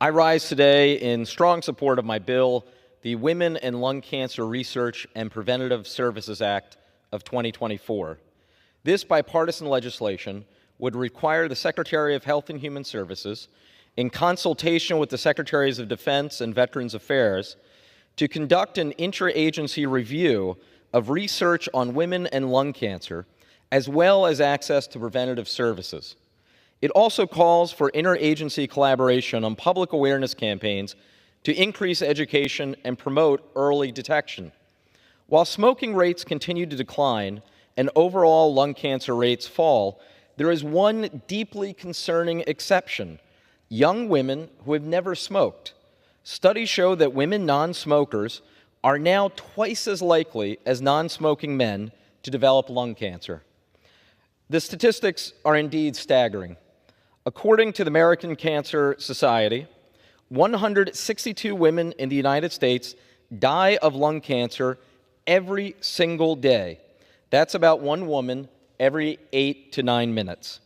I rise today in strong support of my bill, the Women and Lung Cancer Research and Preventative Services Act of 2024. This bipartisan legislation would require the Secretary of Health and Human Services, in consultation with the Secretaries of Defense and Veterans Affairs, to conduct an interagency review of research on women and lung cancer, as well as access to preventative services. It also calls for interagency collaboration on public awareness campaigns to increase education and promote early detection. While smoking rates continue to decline and overall lung cancer rates fall, there is one deeply concerning exception: young women who have never smoked. Studies show that women non-smokers are now twice as likely as non-smoking men to develop lung cancer. The statistics are indeed staggering. According to the American Cancer Society, 162 women in the United States die of lung cancer every single day. That's about one woman every 8 to 9 minutes.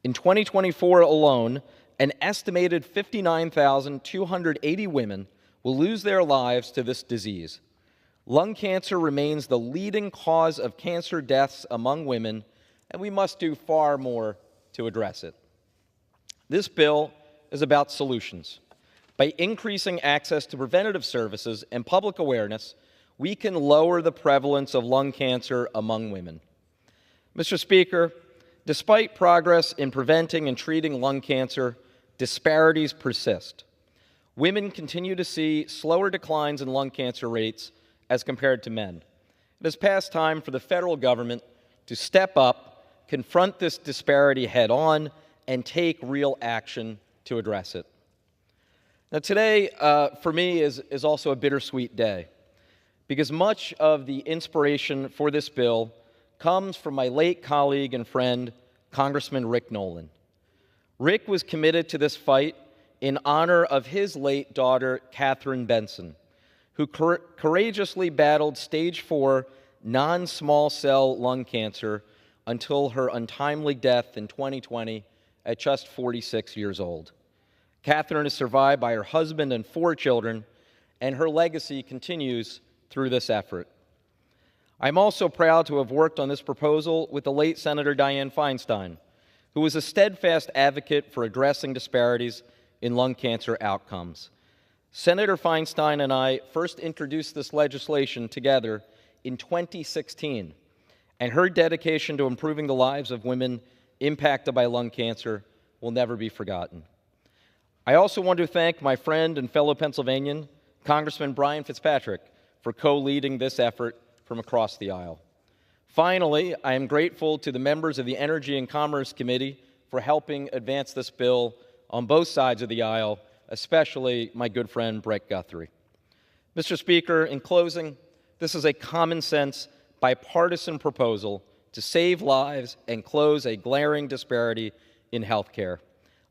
In 2024 alone, an estimated 59,280 women will lose their lives to this disease. Lung cancer remains the leading cause of cancer deaths among women, and we must do far more to address it. This bill is about solutions. By increasing access to preventative services and public awareness, we can lower the prevalence of lung cancer among women. Mr. Speaker, despite progress in preventing and treating lung cancer, disparities persist. Women continue to see slower declines in lung cancer rates as compared to men. It is past time for the federal government to step up, confront this disparity head-on, and take real action to address it. Now today, for me, is also a bittersweet day, because much of the inspiration for this bill comes from my late colleague and friend, Congressman Rick Nolan. Rick was committed to this fight in honor of his late daughter, Katherine Benson, who courageously battled stage 4 non-small cell lung cancer until her untimely death in 2020 at just 46 years old. Katherine is survived by her husband and 4 children, and her legacy continues through this effort. I'm also proud to have worked on this proposal with the late Senator Dianne Feinstein, who was a steadfast advocate for addressing disparities in lung cancer outcomes. Senator Feinstein and I first introduced this legislation together in 2016, and her dedication to improving the lives of women impacted by lung cancer will never be forgotten. I also want to thank my friend and fellow Pennsylvanian, Congressman Brian Fitzpatrick, for co-leading this effort from across the aisle. Finally, I am grateful to the members of the Energy and Commerce Committee for helping advance this bill on both sides of the aisle, especially my good friend Brett Guthrie. Mr. Speaker, in closing, this is a common-sense, bipartisan proposal to save lives and close a glaring disparity in health care.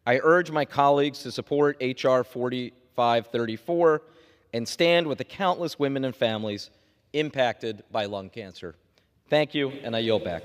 I urge my colleagues to support H.R. 4534 and stand with the countless women and families impacted by lung cancer. Thank you, and I yield back.